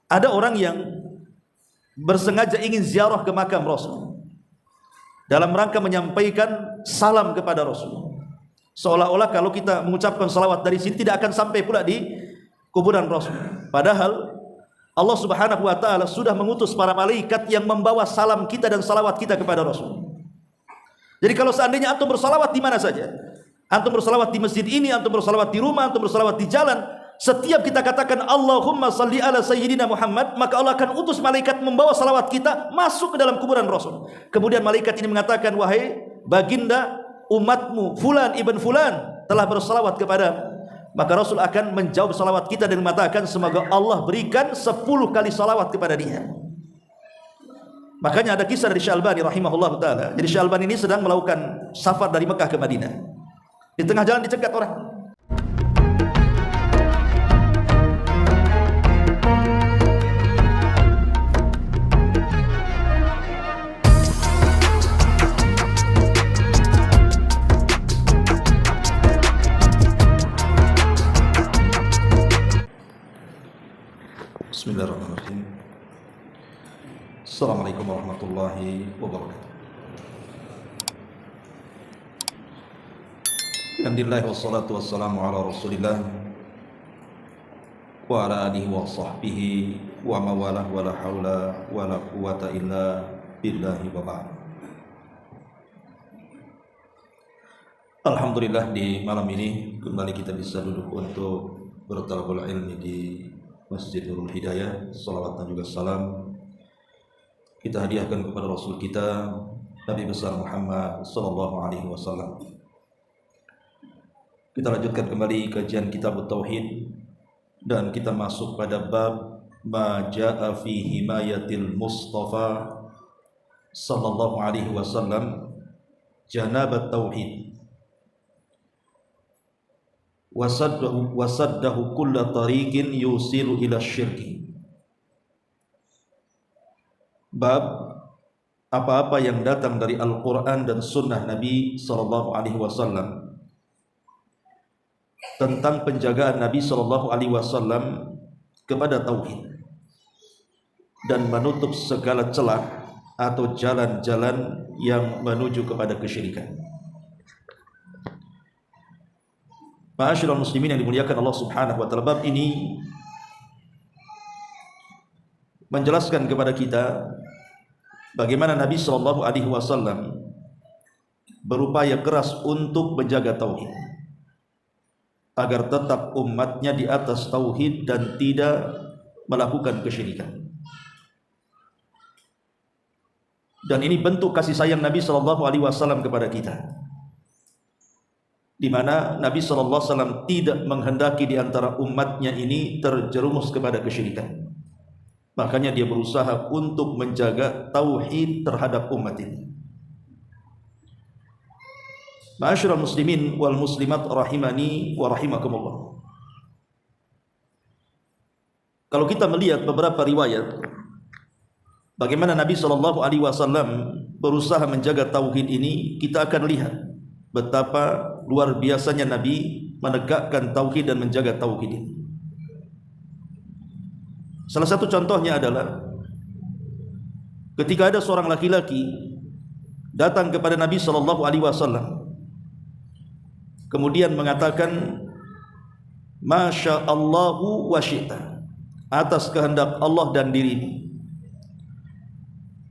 Ada orang yang bersengaja ingin ziarah ke makam Rasul dalam rangka menyampaikan salam kepada Rasul, seolah-olah kalau kita mengucapkan salawat dari sini tidak akan sampai pula di kuburan Rasul. Padahal Allah Subhanahu wa taala sudah mengutus para malaikat yang membawa salam kita dan salawat kita kepada Rasul. Jadi kalau seandainya antum bersalawat di mana saja, antum bersalawat di masjid ini, antum bersalawat di rumah, antum bersalawat di jalan, setiap kita katakan Allahumma salli ala sayyidina Muhammad, maka Allah akan utus malaikat membawa salawat kita masuk ke dalam kuburan Rasul. Kemudian malaikat ini mengatakan, wahai baginda umatmu fulan ibn fulan telah bersalawat kepada. Maka Rasul akan menjawab salawat kita dan mengatakan semoga Allah berikan 10 kali salawat kepada dia. Makanya ada kisah dari Syekh Albani rahimahullah ta'ala. Jadi Syekh Albani ini sedang melakukan safar dari Mekah ke Madinah. Di tengah jalan dicegat orang. Bismillahirrahmanirrahim. Assalamualaikum warahmatullahi wabarakatuh. Alhamdulillah wassalatu wassalamu ala Rasulillah wa ala alihi wa sahbihi wa mawalah wa la haula wa la quwata illa billahi wa ba'd. Alhamdulillah di malam ini kembali kita bisa duduk untuk bertalabul ilmi di Masjid Nurul Hidayah. Salawat dan juga salam kita hadiahkan kepada Rasul kita Nabi besar Muhammad sallallahu alaihi wasallam. Kita lanjutkan kembali kajian kitab Tauhid dan kita masuk pada bab ma jaa fi himayatil Mustafa sallallahu alaihi wasallam janabat tauhid wasaddahu kulla tariqin yusilu ila syirki. Bab apa-apa yang datang dari Al-Quran dan Sunnah Nabi sallallahu alaihi wasallam tentang penjagaan Nabi sallallahu alaihi wasallam kepada tauhid dan menutup segala celah atau jalan-jalan yang menuju kepada kesyirikan. Ma'asyiral muslimin yang dimuliakan Allah Subhanahu wa taala, bab ini menjelaskan kepada kita bagaimana Nabi sallallahu alaihi wasallam berupaya keras untuk menjaga tauhid agar tetap umatnya di atas tauhid dan tidak melakukan kesyirikan. Dan ini bentuk kasih sayang Nabi sallallahu alaihi wasallam kepada kita, di mana Nabi sallallahu alaihi wasallam tidak menghendaki di antara umatnya ini terjerumus kepada kesyirikan. Makanya dia berusaha untuk menjaga tauhid terhadap umat ini. Ma'asyiral muslimin wal muslimat rahimani wa rahimakumullah. Kalau kita melihat beberapa riwayat bagaimana Nabi sallallahu alaihi wasallam berusaha menjaga tauhid ini, kita akan lihat betapa luar biasanya Nabi menegakkan tauhid dan menjaga tauhid ini. Salah satu contohnya adalah ketika ada seorang laki-laki datang kepada Nabi sallallahu alaihi wasallam kemudian mengatakan masya Allahu wa syi'ta, atas kehendak Allah dan dirimu.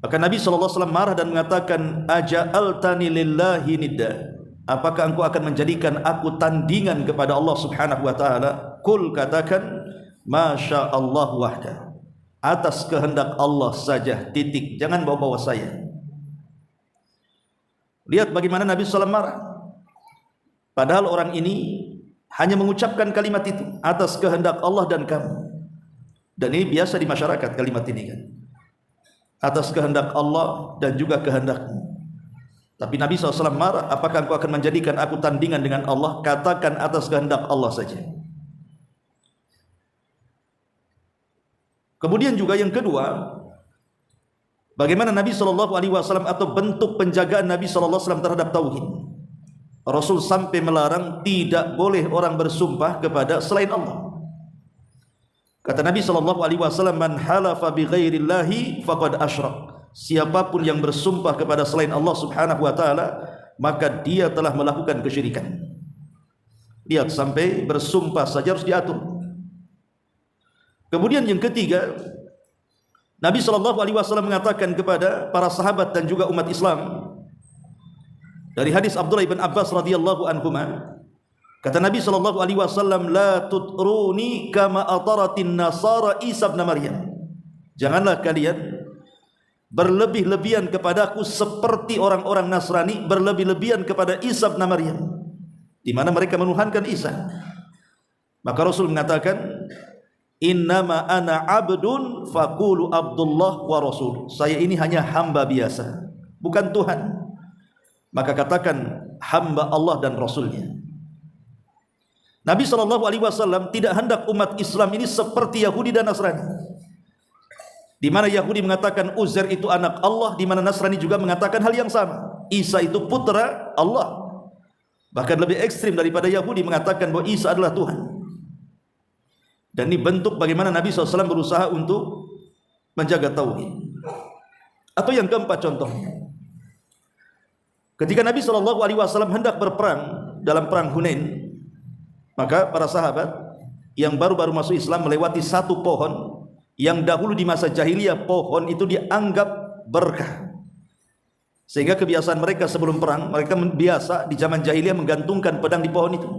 Maka Nabi sallallahu alaihi wasallam marah dan mengatakan aja'altani lillahi nidda, apakah engkau akan menjadikan aku tandingan kepada Allah Subhanahu wa taala? Qul, katakan masya Allah wahda, atas kehendak Allah saja, titik, jangan bawa-bawa saya. Lihat bagaimana Nabi SAW marah, padahal orang ini hanya mengucapkan kalimat itu, atas kehendak Allah dan kamu. Dan ini biasa di masyarakat kalimat ini kan, atas kehendak Allah dan juga kehendakmu. Tapi Nabi SAW marah, apakah engkau akan menjadikan aku tandingan dengan Allah? Katakan atas kehendak Allah saja. Kemudian juga yang kedua, bagaimana Nabi SAW atau bentuk penjagaan Nabi SAW terhadap tauhid. Rasul sampai melarang tidak boleh orang bersumpah kepada selain Allah. Kata Nabi SAW, man halafa bi ghairillahi faqad asyrak. Siapapun yang bersumpah kepada selain Allah Subhanahu wa taala, maka dia telah melakukan kesyirikan. Lihat, sampai bersumpah saja harus diatur. Kemudian yang ketiga, Nabi SAW mengatakan kepada para sahabat dan juga umat Islam, dari hadis Abdullah bin Abbas radhiyallahu anhuma, kata Nabi SAW, la tutruni kama ataratin nasara Isa bin Maryam. Janganlah kalian berlebih-lebihan kepadaku seperti orang-orang Nasrani berlebih-lebihan kepada Isa bin Maryam, di mana mereka menuhankan Isa. Maka Rasul mengatakan, innama ana abdun faqulu Abdullah wa Rasul. Saya ini hanya hamba biasa, bukan Tuhan. Maka katakan hamba Allah dan Rasulnya. Nabi SAW tidak hendak umat Islam ini seperti Yahudi dan Nasrani, di mana Yahudi mengatakan Uzair itu anak Allah, di mana Nasrani juga mengatakan hal yang sama, Isa itu putra Allah. Bahkan lebih ekstrim daripada Yahudi, mengatakan bahwa Isa adalah Tuhan. Dan ini bentuk bagaimana Nabi SAW berusaha untuk menjaga tauhid. Atau yang keempat contohnya, ketika Nabi SAW hendak berperang dalam perang Hunain, maka para sahabat yang baru-baru masuk Islam melewati satu pohon yang dahulu di masa jahiliyah pohon itu dianggap berkah, sehingga kebiasaan mereka sebelum perang, mereka biasa di zaman jahiliyah menggantungkan pedang di pohon itu.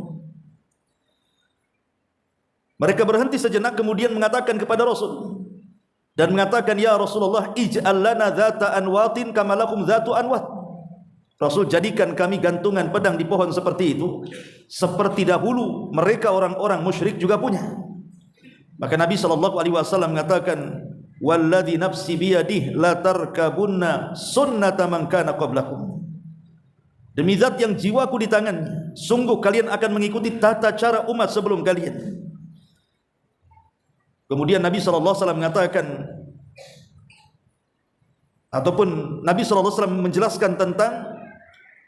Mereka berhenti sejenak kemudian mengatakan kepada Rasul dan mengatakan, ya Rasulullah, ij'al lana dhata anwatin kama lakum dhatu anwat. Rasul, jadikan kami gantungan pedang di pohon seperti itu, seperti dahulu mereka orang-orang musyrik juga punya. Maka Nabi SAW mengatakan, walladzi nafsi biyadihi la tarkabunna sunnata man kana qablakum. Demi zat yang jiwaku di tangannya, sungguh kalian akan mengikuti tata cara umat sebelum kalian. Kemudian Nabi SAW mengatakan, ataupun Nabi SAW menjelaskan tentang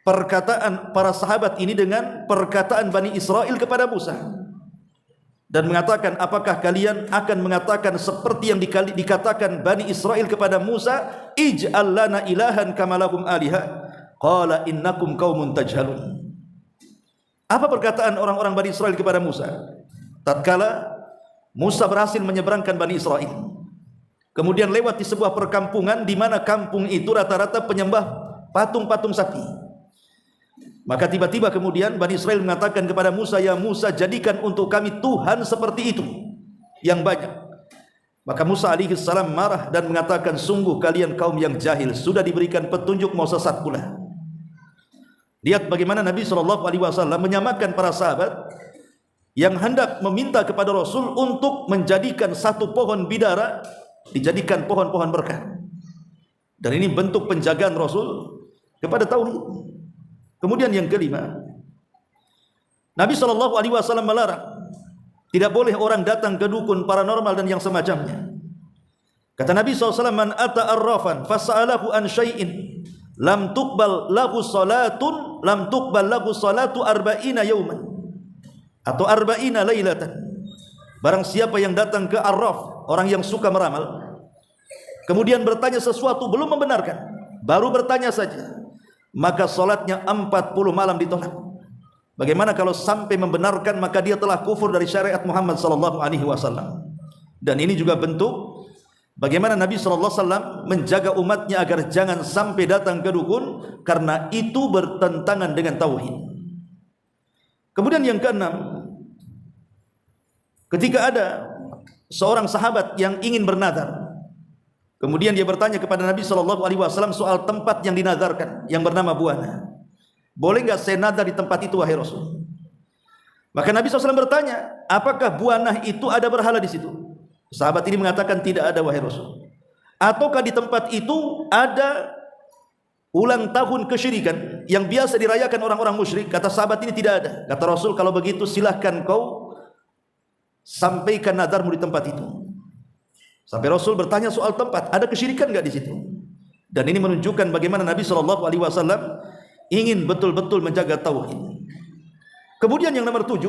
perkataan para sahabat ini dengan perkataan Bani Israel kepada Musa, dan mengatakan, apakah kalian akan mengatakan seperti yang dikatakan Bani Israel kepada Musa, ij'al lana ilahan kama lahum aliha, qala innakum qaumun tajhalun. Apa perkataan orang-orang Bani Israel kepada Musa tatkala Musa berhasil menyeberangkan Bani Israel, kemudian lewat di sebuah perkampungan di mana kampung itu rata-rata penyembah patung-patung sapi. Maka tiba-tiba kemudian Bani Israel mengatakan kepada Musa, ya Musa, jadikan untuk kami Tuhan seperti itu yang banyak. Maka Musa alaihissalam marah dan mengatakan, sungguh kalian kaum yang jahil, sudah diberikan petunjuk mau sesat pula. Lihat bagaimana Nabi SAW menyamakan para sahabat yang hendak meminta kepada Rasul untuk menjadikan satu pohon bidara dijadikan pohon-pohon berkah. Dan ini bentuk penjagaan Rasul kepada tauhid. Kemudian yang kelima, Nabi SAW melarang, tidak boleh orang datang ke dukun, paranormal dan yang semacamnya. Kata Nabi SAW, man ata arrafan fas'alahu an syai'in lam tuqbal lahu salatu arba'ina yawman atau arba'ina lailatan. Barang siapa yang datang ke arraf, orang yang suka meramal, kemudian bertanya sesuatu belum membenarkan, baru bertanya saja, maka salatnya 40 malam ditolak. Bagaimana kalau sampai membenarkan, maka dia telah kufur dari syariat Muhammad sallallahu alaihi wasallam. Dan ini juga bentuk bagaimana Nabi sallallahu alaihi wasallam menjaga umatnya agar jangan sampai datang ke dukun, karena itu bertentangan dengan tauhid. Kemudian yang keenam, ketika ada seorang sahabat yang ingin bernazar, kemudian dia bertanya kepada Nabi SAW soal tempat yang dinazarkan yang bernama Buana. Boleh enggak saya nazar di tempat itu wahai Rasul? Maka Nabi SAW bertanya, apakah Buana itu ada berhala di situ? Sahabat ini mengatakan tidak ada wahai Rasul. Ataukah di tempat itu ada ulang tahun kesyirikan yang biasa dirayakan orang-orang musyrik? Kata sahabat ini tidak ada. Kata Rasul, kalau begitu silahkan kau sampaikan nazarmu di tempat itu. Sampai Rasul bertanya soal tempat, ada kesyirikan enggak di situ? Dan ini menunjukkan bagaimana Nabi SAW ingin betul-betul menjaga tauhid. Kemudian yang nomor 7,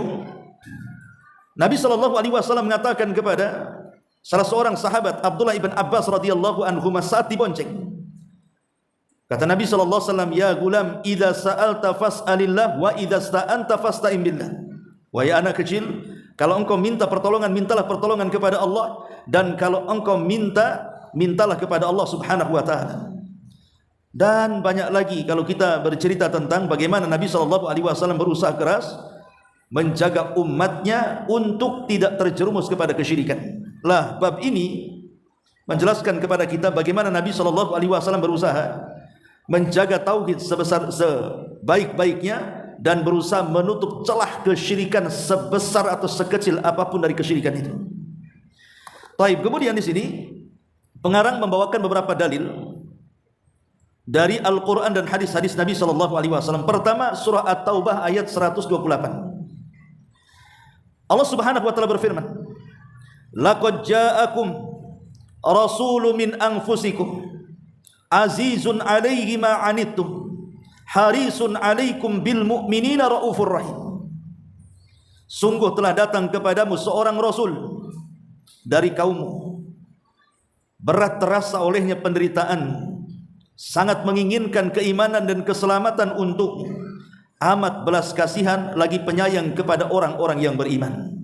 Nabi SAW mengatakan kepada salah seorang sahabat Abdullah ibn Abbas radhiyallahu anhu saat dibonceng. Kata Nabi SAW, ya gulam, idza sa'alta fas'alillah wa idza sta'anta fasta'in billah. Wahai anak kecil, kalau engkau minta pertolongan, mintalah pertolongan kepada Allah, dan kalau engkau mintalah kepada Allah Subhanahu wa taala. Dan banyak lagi kalau kita bercerita tentang bagaimana Nabi SAW berusaha keras menjaga umatnya untuk tidak terjerumus kepada kesyirikan. Lah, bab ini menjelaskan kepada kita bagaimana Nabi SAW berusaha menjaga tauhid sebaik-baiknya dan berusaha menutup celah kesyirikan sebesar atau sekecil apapun dari kesyirikan itu. Baik, kemudian di sini pengarang membawakan beberapa dalil dari Al-Quran dan hadis-hadis Nabi SAW. Pertama, surah At-Taubah ayat 128. Allah Subhanahu wa taala berfirman, laqad ja'akum rasulun min anfusikum azizun 'alaihi ma 'anittum harisun 'alaikum bil mu'minina raufur rahim. Sungguh telah datang kepadamu seorang rasul dari kaummu, berat terasa olehnya penderitaan, sangat menginginkan keimanan dan keselamatan untukmu, amat belas kasihan lagi penyayang kepada orang-orang yang beriman.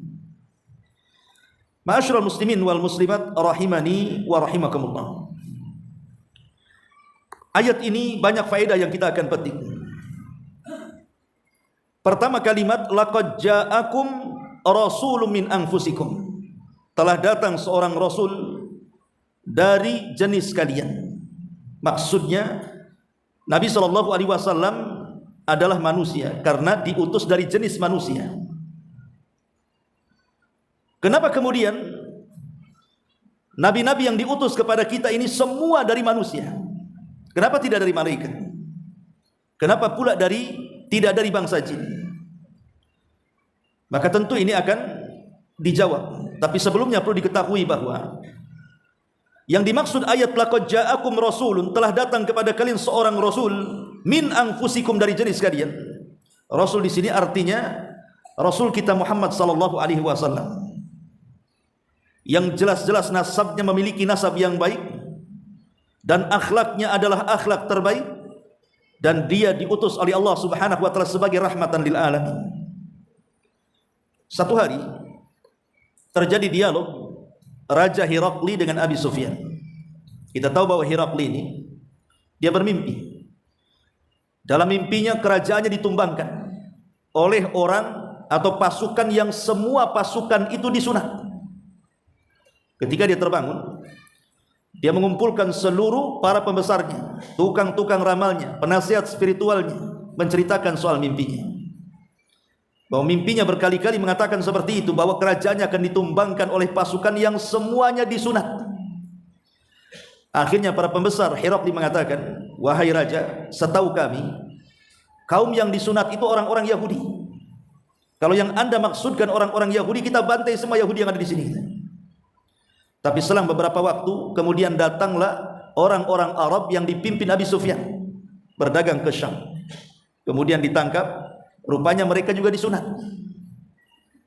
Ma'asyiral muslimin wal muslimat rahimani wa rahimakumullah. Ayat ini banyak faedah yang kita akan petik. Pertama, kalimat laqad ja'akum rasulun min anfusikum. Telah datang seorang rasul dari jenis kalian. Maksudnya Nabi SAW adalah manusia karena diutus dari jenis manusia. Kenapa kemudian nabi-nabi yang diutus kepada kita ini semua dari manusia? Kenapa tidak dari malaikat? Kenapa pula tidak dari bangsa jin? Maka tentu ini akan dijawab. Tapi sebelumnya perlu diketahui bahwa yang dimaksud ayat laqad ja'akum rasulun, telah datang kepada kalian seorang rasul min anfusikum, dari jenis kalian. Rasul di sini artinya Rasul kita Muhammad sallallahu alaihi wasallam, yang jelas-jelas nasabnya memiliki nasab yang baik dan akhlaknya adalah akhlak terbaik, dan dia diutus oleh Allah Subhanahu wa taala sebagai rahmatan lil alamin. Satu hari terjadi dialog Raja Herakli dengan Abi Sufyan. Kita tahu bahwa Herakli ini dia bermimpi. Dalam mimpinya kerajaannya ditumbangkan oleh orang atau pasukan yang semua pasukan itu disunat. Ketika dia terbangun, dia mengumpulkan seluruh para pembesarnya, tukang-tukang ramalnya, penasihat spiritualnya, menceritakan soal mimpinya. Bahwa mimpinya berkali-kali mengatakan seperti itu, bahwa kerajaannya akan ditumbangkan oleh pasukan yang semuanya disunat. Akhirnya para pembesar Herakli mengatakan, wahai raja, setahu kami kaum yang disunat itu orang-orang Yahudi. Kalau yang anda maksudkan orang-orang Yahudi, kita bantai semua Yahudi yang ada di sini. Tapi selang beberapa waktu kemudian datanglah orang-orang Arab yang dipimpin Abi Sufyan berdagang ke Syam. Kemudian ditangkap, rupanya mereka juga disunat.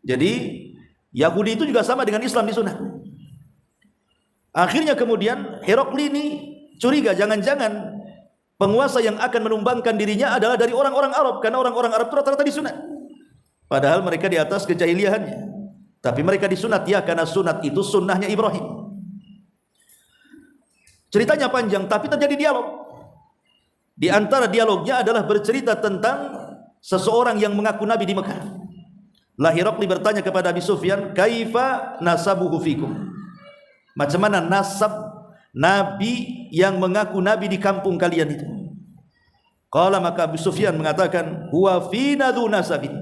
Jadi Yahudi itu juga sama dengan Islam disunat. Akhirnya kemudian Herakli ini curiga, jangan-jangan penguasa yang akan menumbangkan dirinya adalah dari orang-orang Arab, karena orang-orang Arab itu rata-rata disunat. Padahal mereka di atas kejahiliahannya. Tapi mereka disunat ya, karena sunat itu sunnahnya Ibrahim. Ceritanya panjang, tapi terjadi dialog. Di antara dialognya adalah bercerita tentang seseorang yang mengaku nabi di Mekah. Herakli bertanya kepada Abi Sufyan, kaifa nasabuhu fikum? Macam mana nasab nabi yang mengaku nabi di kampung kalian itu? Qala, maka Abi Sufyan mengatakan, huwa fina dzu nasabin.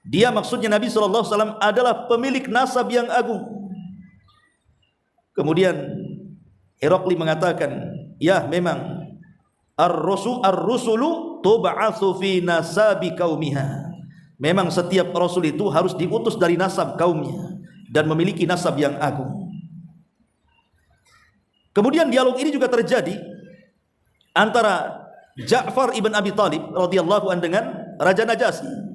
Dia maksudnya Nabi SAW adalah pemilik nasab yang agung. Kemudian Herakli mengatakan, ya memang ar-rusulu tub'atsu fi nasabi qaumiha. Memang setiap rasul itu harus diutus dari nasab kaumnya dan memiliki nasab yang agung. Kemudian dialog ini juga terjadi antara Ja'far ibn Abi Talib radhiyallahu an dengan Raja Najasyi.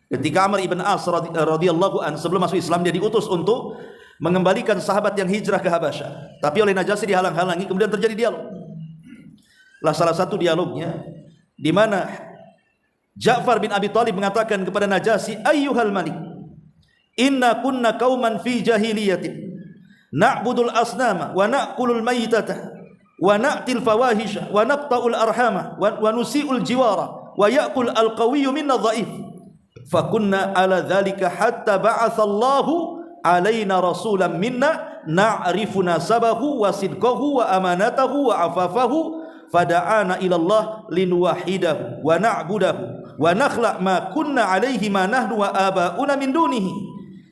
Ketika Amr ibn As radhiyallahu an sebelum masuk Islam, dia diutus untuk mengembalikan sahabat yang hijrah ke Habasyah. Tapi oleh Najasyi dihalang-halangi, kemudian terjadi dialog. Lah salah satu dialognya di mana Ja'far bin Abi Thalib mengatakan kepada Najasyi, "Ayyuhal malik, inna kunna qauman fi jahiliyatin na'budul asnama wa na'kulul maytata wa na'til fawahisha wa naqta'ul arhama wa nusi'ul jiwara wa ya'kul al-qawiyyu minna dha'if. Fa kunna ala dhalika hatta ba'athallahu alaina rasulan minna na'rifu nasabahu wa sidqahu wa amanatahu wa afafahu fada'ana ila Allah linuwahidahu wa na'budahu wa nakhla' ma kunna alaihi ma nahnu wa aba'una min dunihi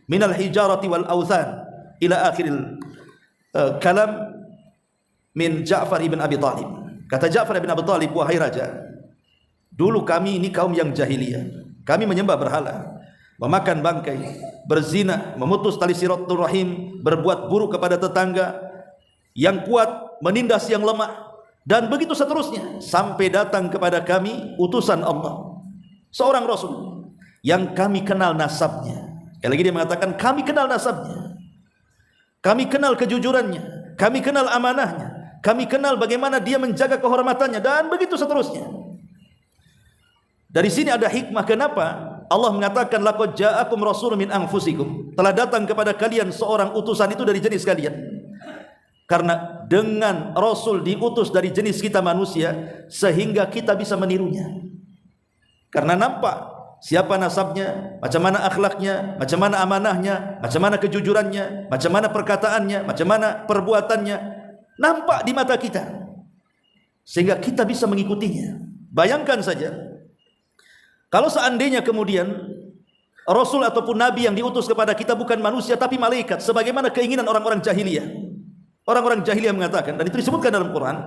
minal hijarati wal awthan." Ila akhiril kalam min Ja'far ibn Abi Thalib. Kata Ja'far ibn Abi Thalib, "Wahai raja, dulu kami ini kaum yang jahiliyah. Kami menyembah berhala, memakan bangkai, berzina, memutus tali silaturahim, berbuat buruk kepada tetangga, yang kuat menindas yang lemah, dan begitu seterusnya, sampai datang kepada kami utusan Allah, seorang rasul yang kami kenal nasabnya." Sekali lagi dia mengatakan, kami kenal nasabnya, kami kenal kejujurannya, kami kenal amanahnya, kami kenal bagaimana dia menjaga kehormatannya, dan begitu seterusnya. Dari sini ada hikmah kenapa Allah mengatakan laqad ja'akum rasulun min anfusikum, telah datang kepada kalian seorang utusan itu dari jenis kalian. Karena dengan rasul diutus dari jenis kita manusia, sehingga kita bisa menirunya. Karena nampak siapa nasabnya, macam mana akhlaknya, macam mana amanahnya, macam mana kejujurannya, macam mana perkataannya, macam mana perbuatannya, nampak di mata kita, sehingga kita bisa mengikutinya. Bayangkan saja, kalau seandainya kemudian Rasul ataupun Nabi yang diutus kepada kita bukan manusia tapi malaikat, sebagaimana keinginan orang-orang jahiliyah. Orang-orang jahiliyah mengatakan, dan itu disebutkan dalam Quran,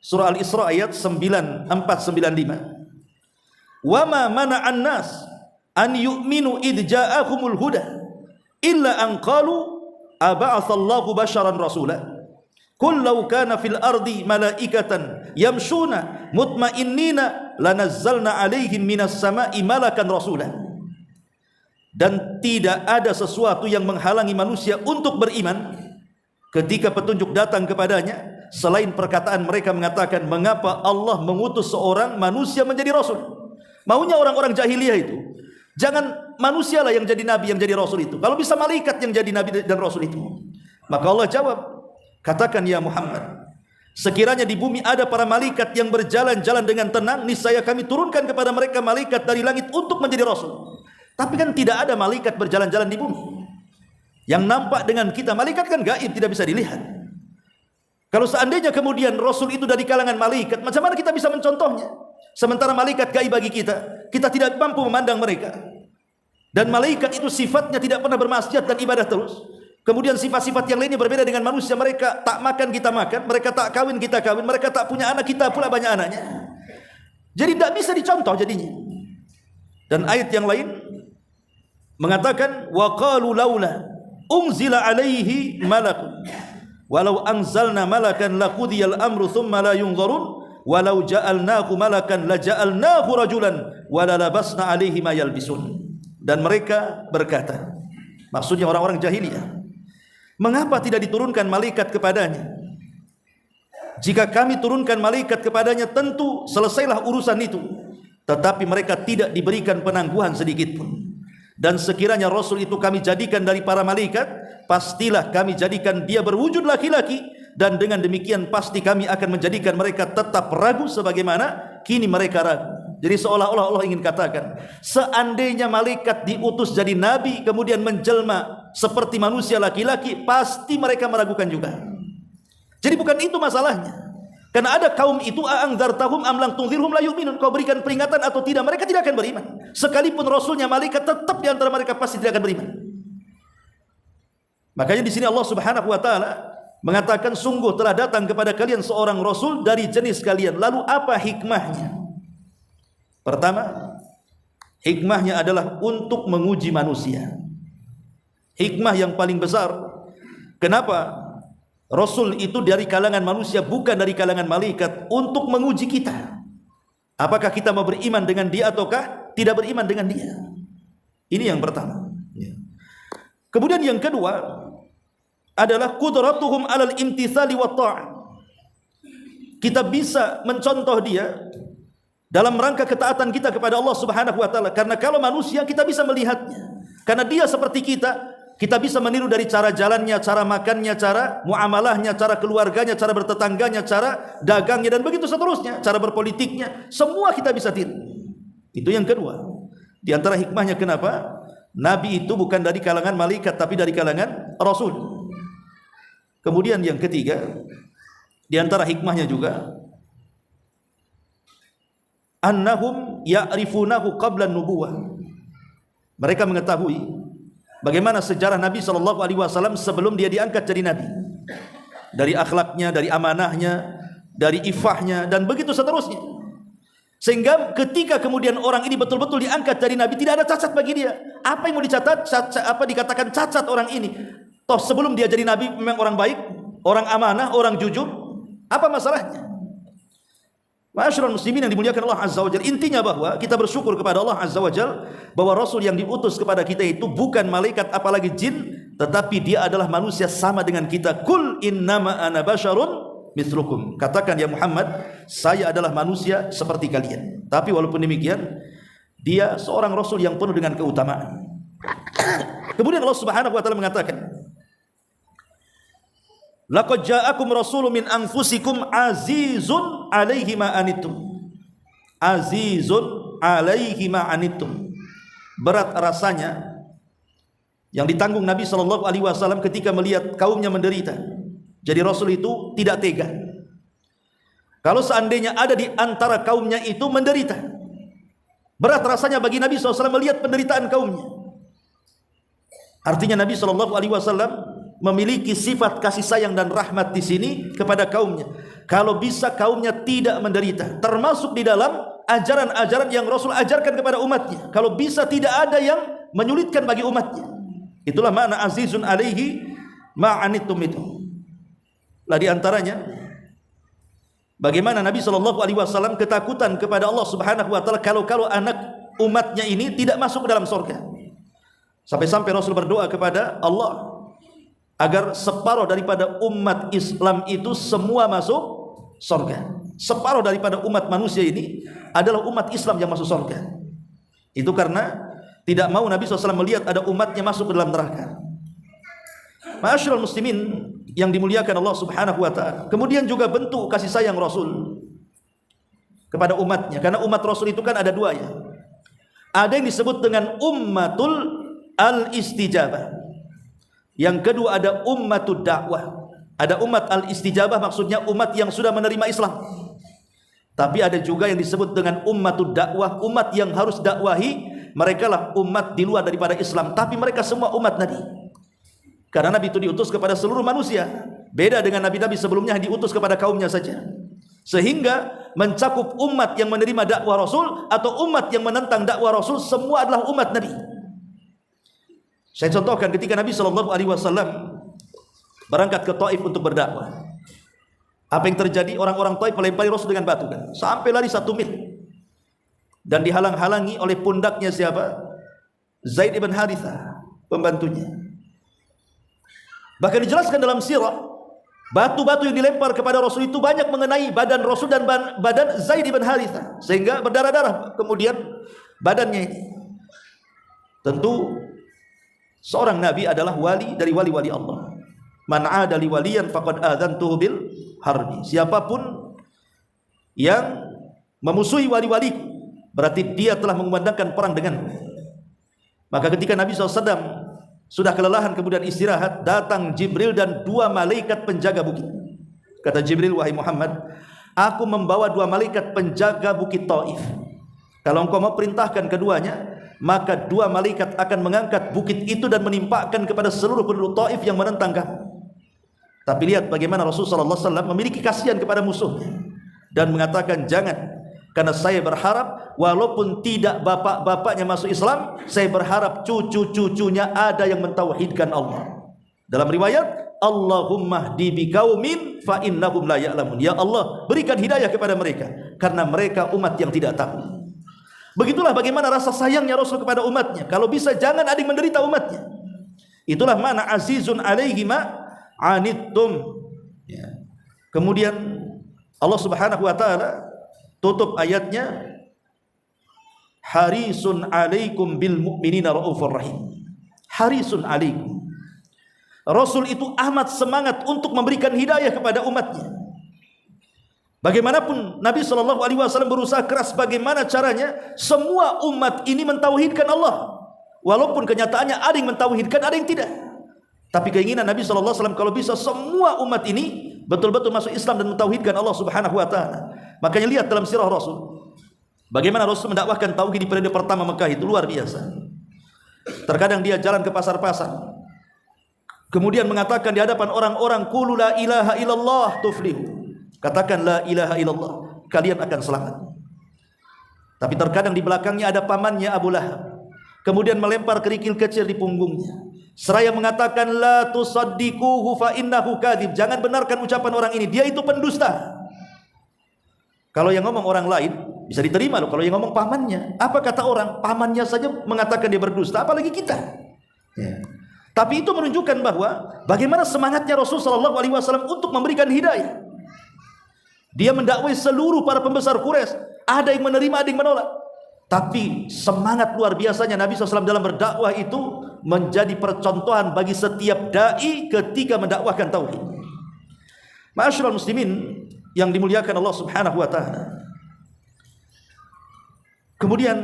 surah Al-Isra ayat 94-95. "Wa ma mana'an nas an yu'minu id ja'ahumul huda illa an qalu aba'athallahu basharan rasula qul law kana fil ardi malaikatan yamshuna mutmainnina lanazzalna 'alaihim minas sama'i malakan rasula." Dan tidak ada sesuatu yang menghalangi manusia untuk beriman ketika petunjuk datang kepadanya selain perkataan mereka mengatakan, mengapa Allah mengutus seorang manusia menjadi rasul. Maunya orang-orang jahiliyah itu, jangan manusialah yang jadi nabi, yang jadi rasul itu. Kalau bisa malaikat yang jadi nabi dan rasul itu. Maka Allah jawab, katakan ya Muhammad, sekiranya di bumi ada para malaikat yang berjalan-jalan dengan tenang, niscaya kami turunkan kepada mereka malaikat dari langit untuk menjadi rasul. Tapi kan tidak ada malaikat berjalan-jalan di bumi. Yang nampak dengan kita, malaikat kan gaib, tidak bisa dilihat. Kalau seandainya kemudian rasul itu dari kalangan malaikat, macam mana kita bisa mencontohnya? Sementara malaikat gaib bagi kita, kita tidak mampu memandang mereka. Dan malaikat itu sifatnya tidak pernah bermaksiat dan ibadah terus. Kemudian sifat-sifat yang lainnya berbeda dengan manusia. Mereka tak makan, kita makan. Mereka tak kawin, kita kawin. Mereka tak punya anak, kita pula banyak anaknya. Jadi tidak bisa dicontoh jadinya. Dan ayat yang lain mengatakan, wa qalu laula unzila alaihi malakun walau anzalna malakan laqudiyal amru thumma la yunzarun walau ja'alnahu malakan laja'alnahu rajulan walalabasna alaihi ma yalbisun. Dan mereka berkata, maksudnya orang-orang jahiliyah, mengapa tidak diturunkan malaikat kepadanya? Jika kami turunkan malaikat kepadanya, tentu selesailah urusan itu. Tetapi mereka tidak diberikan penangguhan sedikit pun. Dan sekiranya Rasul itu kami jadikan dari para malaikat, pastilah kami jadikan dia berwujud laki-laki, dan dengan demikian pasti kami akan menjadikan mereka tetap ragu sebagaimana kini mereka ragu. Jadi seolah-olah Allah ingin katakan, seandainya malaikat diutus jadi nabi kemudian menjelma seperti manusia laki-laki, pasti mereka meragukan juga. Jadi bukan itu masalahnya. Karena ada kaum itu, a'angdzartahum am lam tunzirhum la yu'minun, kau berikan peringatan atau tidak, mereka tidak akan beriman. Sekalipun rasulnya malaikat, tetap di antara mereka pasti tidak akan beriman. Makanya di sini Allah Subhanahu wa taala mengatakan, sungguh telah datang kepada kalian seorang rasul dari jenis kalian. Lalu apa hikmahnya? Pertama, hikmahnya adalah untuk menguji manusia. Hikmah yang paling besar, kenapa Rasul itu dari kalangan manusia, bukan dari kalangan malaikat, untuk menguji kita. Apakah kita mau beriman dengan dia ataukah tidak beriman dengan dia? Ini yang pertama. Kemudian yang kedua, adalah qudratuhum 'alal imtithali wat ta'ah. Kita bisa mencontoh dia dalam rangka ketaatan kita kepada Allah Subhanahu wa taala. Karena kalau manusia kita bisa melihatnya. Karena dia seperti kita bisa meniru dari cara jalannya, cara makannya, cara muamalahnya, cara keluarganya, cara bertetangganya, cara dagangnya dan begitu seterusnya, cara berpolitiknya, semua kita bisa tiru. Itu yang kedua. Di antara hikmahnya kenapa Nabi itu bukan dari kalangan malaikat tapi dari kalangan Rasul. Kemudian yang ketiga, di antara hikmahnya juga annahum ya'rifunahu qabla an-nubuwah. Mereka mengetahui bagaimana sejarah Nabi SAW sebelum dia diangkat jadi Nabi. Dari akhlaknya, dari amanahnya, dari ifahnya dan begitu seterusnya. Sehingga ketika kemudian orang ini betul-betul diangkat jadi Nabi, tidak ada cacat bagi dia. Apa yang mau dicatat, apa dikatakan cacat orang ini? Toh sebelum dia jadi Nabi memang orang baik, orang amanah, orang jujur. Apa masalahnya? Ma'asyiral muslimin yang dimuliakan Allah Azza wa Jalla, intinya bahwa kita bersyukur kepada Allah Azza wa Jalla bahwa Rasul yang diutus kepada kita itu bukan malaikat apalagi jin, tetapi dia adalah manusia sama dengan kita. Kul innama ana basyarun mithlukum. Katakan ya Muhammad, saya adalah manusia seperti kalian. Tapi walaupun demikian, dia seorang Rasul yang penuh dengan keutamaan. Kemudian Allah Subhanahu wa taala mengatakan, laqad ja'akum rasulun min anfusikum azizun 'alaihi ma anittum. Azizun 'alaihi ma anittum. Berat rasanya yang ditanggung Nabi SAW ketika melihat kaumnya menderita. Jadi Rasul itu tidak tega. Kalau seandainya ada di antara kaumnya itu menderita, berat rasanya bagi Nabi SAW melihat penderitaan kaumnya. Artinya Nabi SAW memiliki sifat kasih sayang dan rahmat di sini kepada kaumnya. Kalau bisa kaumnya tidak menderita, termasuk di dalam ajaran-ajaran yang Rasul ajarkan kepada umatnya. Kalau bisa tidak ada yang menyulitkan bagi umatnya. Itulah makna azizun alaihi ma'anittum itu. Lah di antaranya bagaimana Nabi SAW ketakutan kepada Allah Subhanahu wa taala kalau anak umatnya ini tidak masuk ke dalam surga. Sampai-sampai Rasul berdoa kepada Allah agar separuh daripada umat Islam itu semua masuk surga. Separuh daripada umat manusia ini adalah umat Islam yang masuk surga. Itu karena tidak mau Nabi SAW melihat ada umatnya masuk ke dalam neraka. Ma'asyiral muslimin yang dimuliakan Allah Subhanahu wa taala. Kemudian juga bentuk kasih sayang Rasul kepada umatnya, karena umat Rasul itu kan ada dua ya. Ada yang disebut dengan ummatul al-istijabah. Yang kedua ada ummatud dakwah. Ada umat al-istijabah, maksudnya umat yang sudah menerima Islam. Tapi ada juga yang disebut dengan ummatud dakwah, umat yang harus dakwahi. Mereka lah umat di luar daripada Islam, tapi mereka semua umat Nabi. Karena Nabi itu diutus kepada seluruh manusia. Beda dengan nabi-nabi sebelumnya yang diutus kepada kaumnya saja. Sehingga mencakup umat yang menerima dakwah Rasul atau umat yang menentang dakwah Rasul, semua adalah umat Nabi. Saya contohkan ketika Nabi SAW berangkat ke Taif untuk berdakwah. Apa yang terjadi? Orang-orang Taif melempari Rasul dengan batu kan? Sampai lari 1 mil. Dan dihalang-halangi oleh pundaknya siapa? Zaid ibn Harithah, pembantunya. Bahkan dijelaskan dalam sirah, batu-batu yang dilempar kepada Rasul itu banyak mengenai badan Rasul dan badan Zaid ibn Harithah, sehingga berdarah-darah kemudian badannya ini. Tentu seorang nabi adalah wali dari wali-wali Allah. Man 'ada li waliyan faqad adzantuhu bil harbi. Siapapun yang memusuhi wali-waliku, berarti dia telah mengumandangkan perang denganku. Maka ketika Nabi SAW sudah kelelahan kemudian istirahat, datang Jibril dan 2 malaikat penjaga bukit. Kata Jibril, wahai Muhammad, aku membawa 2 malaikat penjaga bukit Taif. Kalau engkau mau perintahkan keduanya, maka 2 malaikat akan mengangkat bukit itu dan menimpakan kepada seluruh penduduk Taif yang menentang kamu. Tapi lihat bagaimana Rasulullah SAW memiliki kasihan kepada musuhnya dan mengatakan, jangan. Karena saya berharap walaupun tidak bapak-bapaknya masuk Islam, saya berharap cucu-cucunya ada yang mentauhidkan Allah. Dalam riwayat, Allahumma hdi biqaumin fa innahum la ya'lamun. Ya Allah, berikan hidayah kepada mereka karena mereka umat yang tidak tahu. Begitulah bagaimana rasa sayangnya Rasul kepada umatnya. Kalau bisa jangan ada yang menderita umatnya. Itulah makna azizun alaihi ma anittum. Ya. Kemudian Allah Subhanahu wa taala tutup ayatnya, harisun alaikum bil mu'minina raufur rahim. Harisun alaikum. Rasul itu amat semangat untuk memberikan hidayah kepada umatnya. Bagaimanapun Nabi SAW berusaha keras bagaimana caranya semua umat ini mentauhidkan Allah. Walaupun kenyataannya ada yang mentauhidkan, ada yang tidak. Tapi keinginan Nabi SAW kalau bisa semua umat ini betul-betul masuk Islam dan mentauhidkan Allah Subhanahu wa taala. Makanya lihat dalam sirah Rasul, bagaimana Rasul mendakwahkan tauhid di periode pertama Mekah itu luar biasa. Terkadang dia jalan ke pasar-pasar, kemudian mengatakan di hadapan orang-orang, qulu la ilaha illallah tuflihu. Katakan la ilaha illallah, kalian akan selamat. Tapi terkadang di belakangnya ada pamannya Abu Lahab, kemudian melempar kerikil kecil di punggungnya, seraya mengatakan la tusaddiquhu fa innahu kadzib. Jangan benarkan ucapan orang ini, dia itu pendusta. Kalau yang ngomong orang lain bisa diterima loh, kalau yang ngomong pamannya, apa kata orang? Pamannya saja mengatakan dia berdusta, apalagi kita. Ya. Tapi itu menunjukkan bahwa bagaimana semangatnya Rasul sallallahu alaihi wasallam untuk memberikan hidayah. Dia mendakwai seluruh para pembesar Quraisy, ada yang menerima, ada yang menolak. Tapi semangat luar biasanya Nabi SAW dalam berdakwah itu menjadi percontohan bagi setiap dai ketika mendakwahkan tauhid. Ma'asyiral muslimin yang dimuliakan Allah Subhanahu wa taala. Kemudian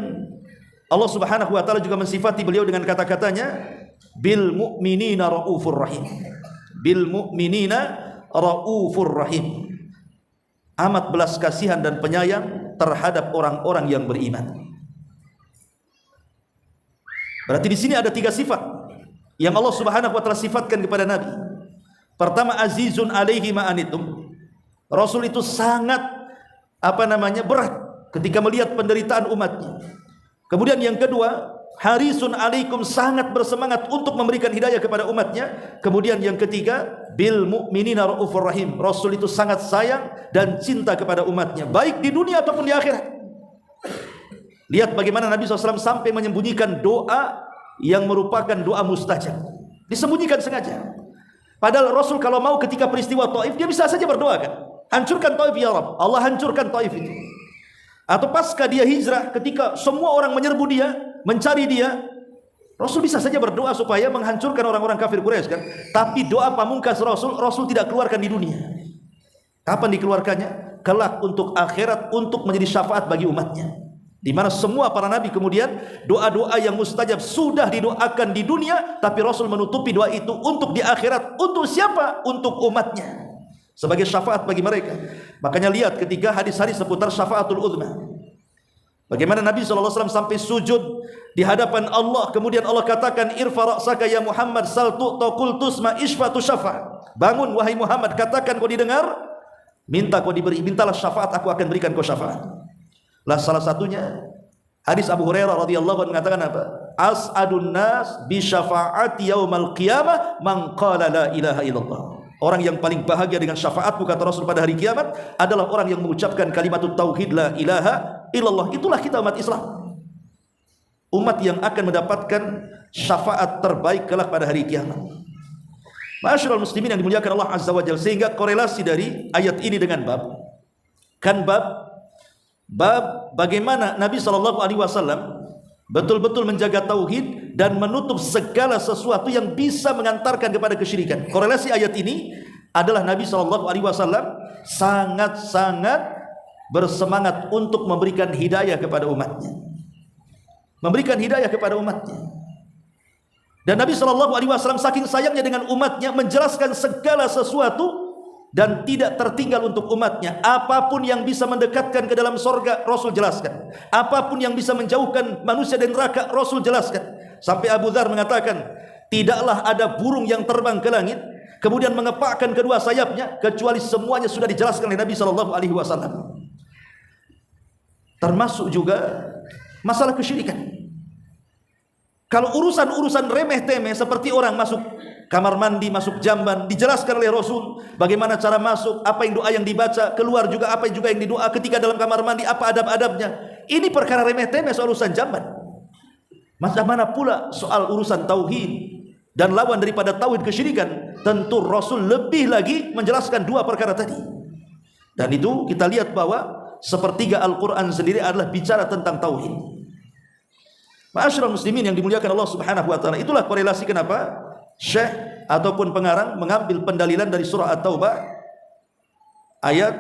Allah Subhanahu wa taala juga mensifati beliau dengan kata-katanya, bil mu'minina raufur rahim. Bil mu'minina raufur rahim. Amat belas kasihan dan penyayang terhadap orang-orang yang beriman. Berarti di sini ada 3 sifat yang Allah Subhanahu wa taala sifatkan kepada Nabi. Pertama, azizun alaihi ma anitum. Rasul itu sangat berat ketika melihat penderitaan umatnya. Kemudian yang kedua, harisun alaikum, sangat bersemangat untuk memberikan hidayah kepada umatnya. Kemudian yang ketiga, bil mu'minina raufur rahim. Rasul itu sangat sayang dan cinta kepada umatnya, baik di dunia ataupun di akhirat. Lihat bagaimana Nabi SAW sampai menyembunyikan doa yang merupakan doa mustajab. Disembunyikan sengaja. Padahal Rasul kalau mau ketika peristiwa Taif, dia bisa saja berdoa kan, hancurkan Taif ya Rabb, Allah hancurkan Taif itu. Atau pasca dia hijrah, ketika semua orang menyerbu dia, mencari dia, Rasul bisa saja berdoa supaya menghancurkan orang-orang kafir Quraisy kan. Tapi doa pamungkas Rasul tidak keluarkan di dunia. Kapan dikeluarkannya? Kelak untuk akhirat, untuk menjadi syafaat bagi umatnya. Di mana semua para nabi kemudian doa-doa yang mustajab sudah didoakan di dunia, tapi Rasul menutupi doa itu untuk di akhirat. Untuk siapa? Untuk umatnya, sebagai syafaat bagi mereka. Makanya lihat ketika hadis-hadis seputar syafaatul uzma, bagaimana Nabi SAW sampai sujud di hadapan Allah, kemudian Allah katakan, irfa ra'saka ya Muhammad sal tu'ta qul tusma ishfatu syafa'. Bangun wahai Muhammad, katakan kau didengar, minta kau diberi, mintalah syafaat, aku akan berikan kau syafaat. Lah salah satunya hadis Abu Hurairah radhiyallahu anhu mengatakan apa? As'adun nas bi syafa'ati yaumal qiyamah man qala la ilaha illallah. Orang yang paling bahagia dengan syafaatku, kata Rasul, pada hari kiamat adalah orang yang mengucapkan kalimat tauhid la ilaha illallah. Itulah kita umat Islam, umat yang akan mendapatkan syafaat terbaik kelak pada hari kiamat. Ma'asyiral muslimin yang dimuliakan Allah Azza wa Jalla, sehingga korelasi dari ayat ini dengan bab bagaimana Nabi SAW betul-betul menjaga tauhid dan menutup segala sesuatu yang bisa mengantarkan kepada kesyirikan. Korelasi ayat ini adalah Nabi SAW sangat-sangat bersemangat untuk memberikan hidayah kepada umatnya, dan Nabi SAW saking sayangnya dengan umatnya menjelaskan segala sesuatu dan tidak tertinggal untuk umatnya. Apapun yang bisa mendekatkan ke dalam sorga, Rasul jelaskan. Apapun yang bisa menjauhkan manusia dari neraka, Rasul jelaskan. Sampai Abu Dzar mengatakan, tidaklah ada burung yang terbang ke langit kemudian mengepakkan kedua sayapnya kecuali semuanya sudah dijelaskan oleh Nabi SAW. Termasuk juga masalah kesyirikan. Kalau urusan-urusan remeh-temeh seperti orang masuk kamar mandi, masuk jamban, dijelaskan oleh Rasul bagaimana cara masuk, apa yang doa yang dibaca, keluar juga apa juga yang didoa ketika dalam kamar mandi, apa adab-adabnya. Ini perkara remeh-temeh soal urusan jamban. Mana pula soal urusan tauhid, dan lawan daripada tauhid kesyirikan, tentu Rasul lebih lagi menjelaskan dua perkara tadi. Dan itu kita lihat bahwa sepertiga Al-Quran sendiri adalah bicara tentang tauhid. Ma'asyiral muslimin yang dimuliakan Allah Subhanahu wa taala, itulah korelasi kenapa Syekh ataupun pengarang mengambil pendalilan dari surah At-Taubah ayat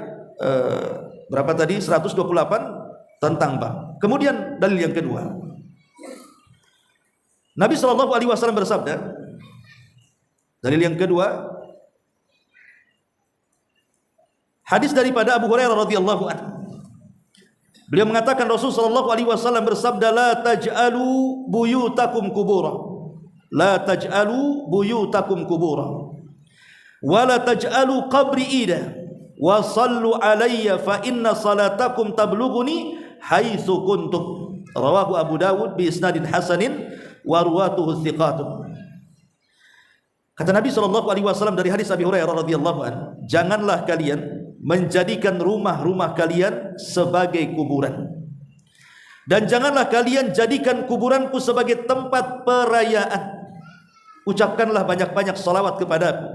berapa tadi? 128 tentang bab. Kemudian dalil yang kedua, Nabi SAW bersabda, dalil yang kedua, hadis daripada Abu Hurairah radhiyallahu anhu. Beliau mengatakan Rasul sallallahu alaihi wasallam bersabda, la taj'alu buyutakum kubura. La taj'alu buyutakum kubura. Wa la taj'alu qabri ida. Wa sallu alayya fa inna salatakum tablughuni haitsu kuntum. Rawahu Abu Dawud bi isnadin hasanin wa ruwatuhu thiqatun. Kata Nabi SAW dari hadis Abi Hurairah radhiyallahu anhu, janganlah kalian menjadikan rumah-rumah kalian sebagai kuburan, dan janganlah kalian jadikan kuburanku sebagai tempat perayaan. Ucapkanlah banyak-banyak salawat kepadaku,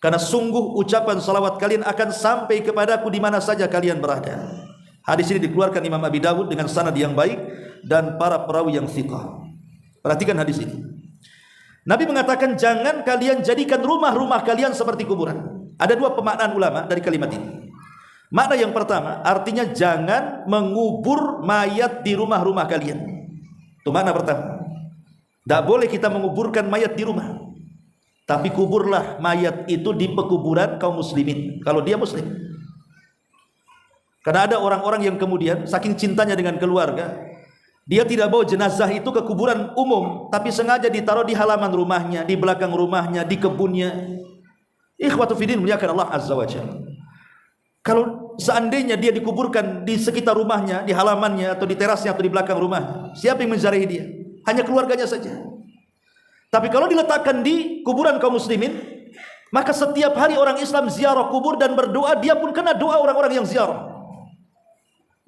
karena sungguh ucapan salawat kalian akan sampai kepadaku di mana saja kalian berada. Hadis ini dikeluarkan Imam Abi Dawud dengan sanad yang baik dan para perawi yang thiqah. Perhatikan hadis ini. Nabi mengatakan jangan kalian jadikan rumah-rumah kalian seperti kuburan. Ada dua pemaknaan ulama dari kalimat ini. Makna yang pertama, artinya jangan mengubur mayat di rumah-rumah kalian. Itu makna pertama. Tidak boleh kita menguburkan mayat di rumah, tapi kuburlah mayat itu di pekuburan kaum muslimin, kalau dia muslim. Karena ada orang-orang yang kemudian saking cintanya dengan keluarga, dia tidak bawa jenazah itu ke kuburan umum, tapi sengaja ditaruh di halaman rumahnya, di belakang rumahnya, di kebunnya. Ikhwatu fiddin muliakan Allah Azza wa Jalla. Kalau seandainya dia dikuburkan di sekitar rumahnya, di halamannya, atau di terasnya, atau di belakang rumah, siapa yang menziarahi dia? Hanya keluarganya saja. Tapi kalau diletakkan di kuburan kaum muslimin, maka setiap hari orang Islam ziarah kubur dan berdoa, dia pun kena doa orang-orang yang ziarah.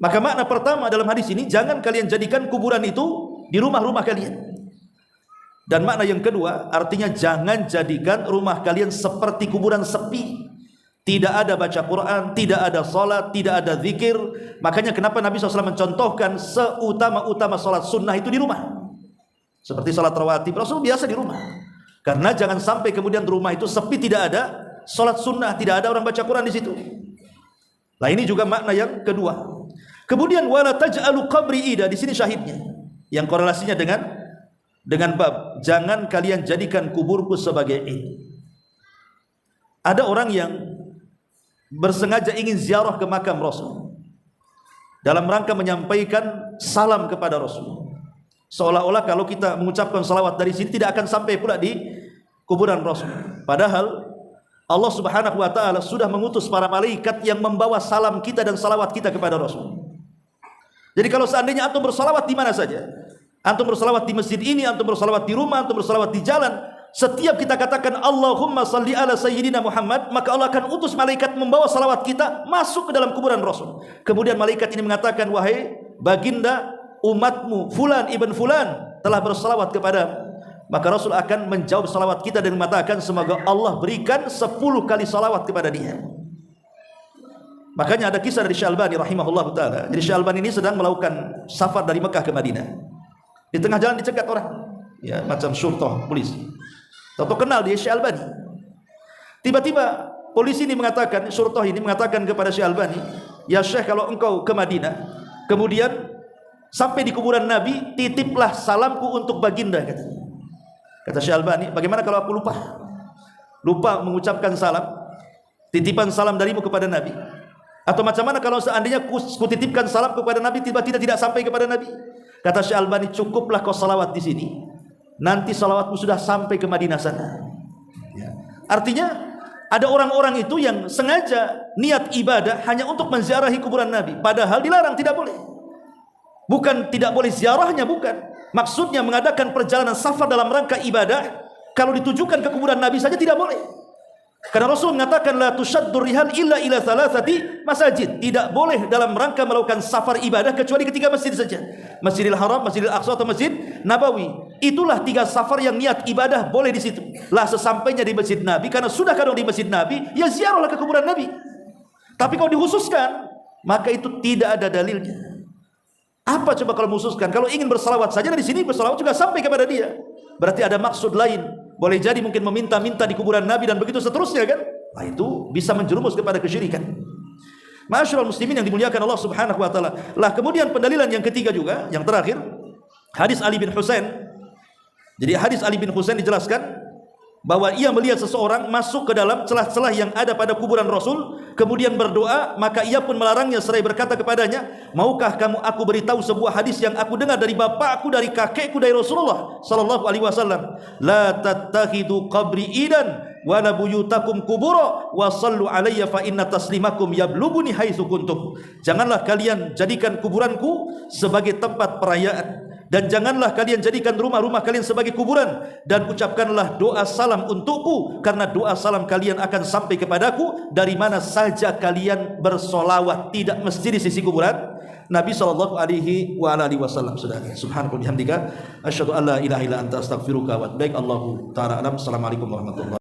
Maka makna pertama dalam hadis ini, jangan kalian jadikan kuburan itu di rumah-rumah kalian. Dan makna yang kedua, artinya jangan jadikan rumah kalian seperti kuburan sepi. Tidak ada baca Quran, tidak ada salat, tidak ada zikir. Makanya kenapa Nabi SAW mencontohkan seutama-utama salat sunnah itu di rumah. Seperti salat rawatib, Rasul biasa di rumah. Karena jangan sampai kemudian rumah itu sepi, tidak ada salat sunnah, tidak ada orang baca Quran di situ. Nah, ini juga makna yang kedua. Kemudian wala taj'alu qabri ida, di sini syahidnya yang korelasinya dengan bab jangan kalian jadikan kuburku sebagai id. Ada orang yang bersengaja ingin ziarah ke makam Rasul dalam rangka menyampaikan salam kepada Rasul, seolah-olah kalau kita mengucapkan salawat dari sini tidak akan sampai pula di kuburan Rasul. Padahal Allah Subhanahu wa taala sudah mengutus para malaikat yang membawa salam kita dan salawat kita kepada Rasul. Jadi kalau seandainya antum bersalawat di mana saja, antum bersalawat di masjid ini, antum bersalawat di rumah, antum bersalawat di jalan, setiap kita katakan Allahumma salli ala sayyidina Muhammad, maka Allah akan utus malaikat membawa salawat kita masuk ke dalam kuburan Rasul. Kemudian malaikat ini mengatakan, wahai baginda umatmu fulan ibn fulan telah bersalawat kepadamu. Maka Rasul akan menjawab salawat kita dan mengatakan semoga Allah berikan 10 kali salawat kepada dia. Makanya ada kisah dari Syekh Albani rahimahullah ta'ala. Jadi Syekh Albani ini sedang melakukan safar dari Mekah ke Madinah. Di tengah jalan dicegat orang, ya, macam syurtah, polisi. Tahu kenal dia Syekh Albani. Tiba-tiba polisi ini mengatakan, syurtah ini mengatakan kepada Syekh Albani, ya Syekh, kalau engkau ke Madinah, kemudian sampai di kuburan Nabi, titiplah salamku untuk baginda, katanya. Kata Syekh Albani, bagaimana kalau aku lupa mengucapkan salam, titipan salam darimu kepada Nabi? Atau macam mana kalau seandainya kutitipkan salam kepada Nabi, tiba-tiba tidak sampai kepada Nabi? Kata Syekh Albani, cukuplah kau salawat di sini, nanti salawatmu sudah sampai ke Madinah sana. Ya. Artinya ada orang-orang itu yang sengaja niat ibadah hanya untuk menziarahi kuburan Nabi, padahal dilarang, tidak boleh. Bukan tidak boleh ziarahnya, bukan. Maksudnya mengadakan perjalanan safar dalam rangka ibadah, kalau ditujukan ke kuburan Nabi saja tidak boleh. Karena Rasul mengatakan la tushaddur rihal illa ila thalathati masajid. Tidak boleh dalam rangka melakukan safar ibadah kecuali ketiga masjid saja. Masjidil Haram, Masjidil Aqsa atau Masjid Nabawi. itulah 3 safar yang niat ibadah boleh di situ. Lah sesampainya di masjid Nabi, karena sudah kadang di masjid Nabi, ya ziarahlah ke kuburan Nabi. Tapi kalau dikhususkan, maka itu tidak ada dalilnya. Apa coba kalau khususkan? Kalau ingin bersalawat saja dari sini bersalawat juga sampai kepada dia. Berarti ada maksud lain. Boleh jadi mungkin meminta-minta di kuburan Nabi dan begitu seterusnya kan? Nah, itu bisa menjerumus kepada kesyirikan. Ma'asyiral muslimin yang dimuliakan Allah Subhanahu wa taala. Lah kemudian pendalilan yang ketiga juga, yang terakhir, hadis Ali bin Husain. Jadi hadis Ali bin Husain dijelaskan bahwa ia melihat seseorang masuk ke dalam celah-celah yang ada pada kuburan Rasul, kemudian berdoa, maka ia pun melarangnya seraya berkata kepadanya, maukah kamu aku beritahu sebuah hadis yang aku dengar dari bapakku, dari kakekku, dari Rasulullah sallallahu alaihi wasallam, la tattakhidu qabri idan wa la buyutakum kubura wa sallu alayya fa inna taslimakum yabluguni haitsu kuntum. Janganlah kalian jadikan kuburanku sebagai tempat perayaan, dan janganlah kalian jadikan rumah-rumah kalian sebagai kuburan, dan ucapkanlah doa salam untukku, karena doa salam kalian akan sampai kepadaku dari mana saja kalian bersolawat, tidak mesti di sisi kuburan Nabi sallallahu alaihi wasallam. Subhanallah bihamdika asyhadu an la ilaha illa anta astaghfiruka wa atubu ilaik. Allahu ta'ala alam. Assalamualaikum warahmatullahi wabarakatuh.